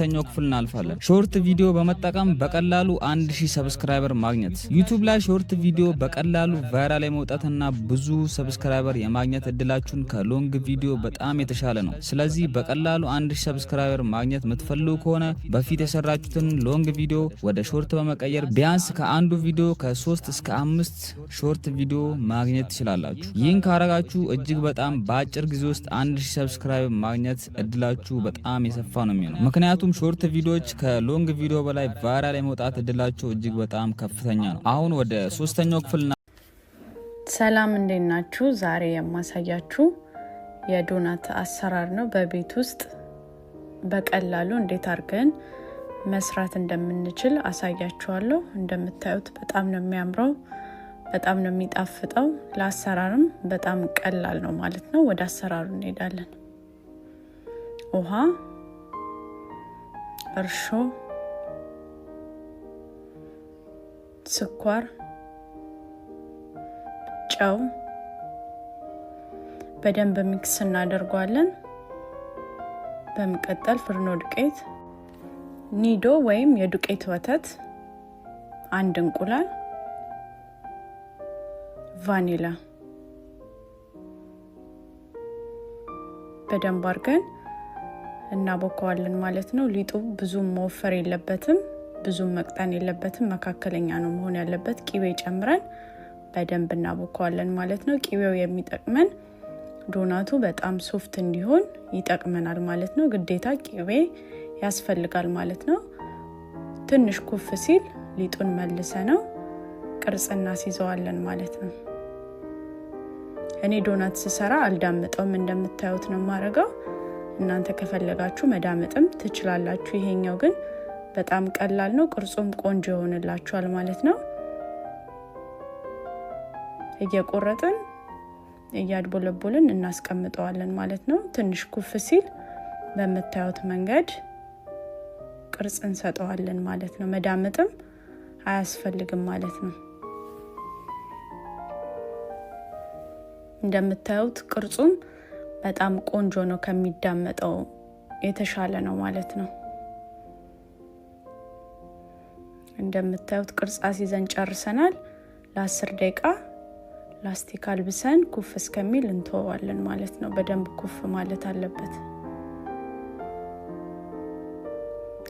ሁለተኛው ክፍል እናልፋለን። ሾርት ቪዲዮ በመጠቀም በቀላሉ 1000 ሰብስክራይበር ማግኘት። ዩቲዩብ ላይ ሾርት ቪዲዮ በቀላሉ ቫይራል የመውጣትና ብዙ ሰብስክራይበር የማግኘት እድላችሁን ከሎንግ ቪዲዮ በጣም የተሻለ ነው። ስለዚህ በቀላሉ 1000 ሰብስክራይበር ማግኘት የምትፈልጉ ከሆነ በፊት የሰራችሁትን ሎንግ ቪዲዮ ወደ ሾርት በመቀየር ቢያንስ ከአንዱ ቪዲዮ ከ3 እስከ 5 ሾርት ቪዲዮ ማግኘት ትችላላችሁ። ይህን ካረጋችሁ እጅግ በጣም በአጭር ጊዜ ውስጥ 1000 ሰብስክራይበር ማግኘት እድላችሁ በጣም የሰፋ ነው የሚሆነው። ምክንያቱም ሾርት ቪዲዮዎች ከሎንግ ቪዲዮ በላይ ቫይራል የመውጣት እድላቸው እጅግ በጣም ከፍተኛ ነው። አሁን ወደ ሶስተኛው ክፍል ሰላም እንዴት ናችሁ? ዛሬ የማሳያችሁ የዶናት አሰራር ነው። በቤት ውስጥ በቀላሉ እንዴት አድርገን መስራት እንደምንችል አሳያችኋለሁ። እንደምታዩት በጣም ነው የሚያምረው፣ በጣም ነው የሚጣፍጠው። ለአሰራርም በጣም ቀላል ነው ማለት ነው። ወደ አሰራሩ እንሄዳለን። ውሃ፣ እርሾ፣ ስኳር፣ ጨው በደንብ ሚክስ እናደርጋለን። በመቀጠል ፍርኖ ዱቄት፣ ኒዶ ወይም የዱቄት ወተት፣ አንድ እንቁላል፣ ቫኒላ በደንብ አድርገን እናቦካዋለን ማለት ነው። ሊጡ ብዙም መወፈር የለበትም፣ ብዙም መቅጠን የለበትም፣ መካከለኛ ነው መሆን ያለበት። ቂቤ ጨምረን በደንብ እናቦካዋለን ማለት ነው። ቂቤው የሚጠቅመን ዶናቱ በጣም ሶፍት እንዲሆን ይጠቅመናል ማለት ነው። ግዴታ ቂቤ ያስፈልጋል ማለት ነው። ትንሽ ኩፍ ሲል ሊጡን መልሰነው ቅርጽ እናስይዘዋለን ማለት ነው። እኔ ዶናት ስሰራ አልዳምጠውም፣ እንደምታዩት ነው ማረጋው። እናንተ ከፈለጋችሁ መዳመጥም ትችላላችሁ። ይሄኛው ግን በጣም ቀላል ነው፣ ቅርጹም ቆንጆ ይሆንላችኋል ማለት ነው። እየቆረጥን እያድቦለቦልን እናስቀምጠዋለን ማለት ነው። ትንሽ ኩፍ ሲል በመታዩት መንገድ ቅርጽ እንሰጠዋለን ማለት ነው። መዳመጥም አያስፈልግም ማለት ነው። እንደምታዩት ቅርጹም በጣም ቆንጆ ነው፣ ከሚዳመጠው የተሻለ ነው ማለት ነው። እንደምታዩት ቅርጽ አስይዘን ጨርሰናል። ለ10 ደቂቃ ላስቲክ አልብሰን ኩፍ እስከሚል እንተዋለን ማለት ነው። በደንብ ኩፍ ማለት አለበት።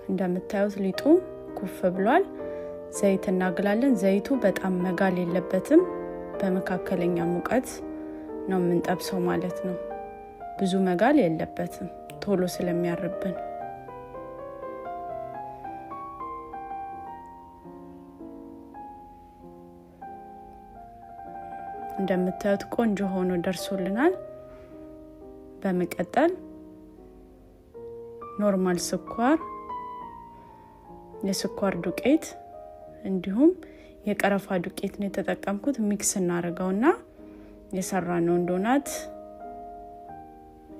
እንደምታዩት ሊጡ ኩፍ ብሏል። ዘይት እናግላለን። ዘይቱ በጣም መጋል የለበትም፣ በመካከለኛ ሙቀት ነው የምንጠብሰው ማለት ነው። ብዙ መጋል የለበትም ቶሎ ስለሚያርብን። እንደምታዩት ቆንጆ ሆኖ ደርሶልናል። በመቀጠል ኖርማል ስኳር፣ የስኳር ዱቄት እንዲሁም የቀረፋ ዱቄት ነው የተጠቀምኩት። ሚክስ እናደርገውና የሰራነውን ዶናት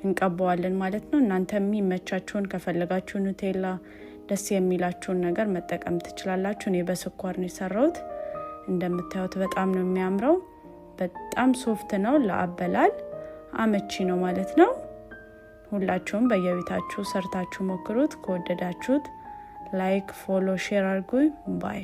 እንቀባዋለን ማለት ነው። እናንተ የሚመቻችሁን ከፈለጋችሁ ኑቴላ፣ ደስ የሚላችሁን ነገር መጠቀም ትችላላችሁ። እኔ በስኳር ነው የሰራሁት። እንደምታዩት በጣም ነው የሚያምረው። በጣም ሶፍት ነው፣ ለአበላል አመቺ ነው ማለት ነው። ሁላችሁም በየቤታችሁ ሰርታችሁ ሞክሩት። ከወደዳችሁት ላይክ፣ ፎሎ፣ ሼር አድርጉ። ባይ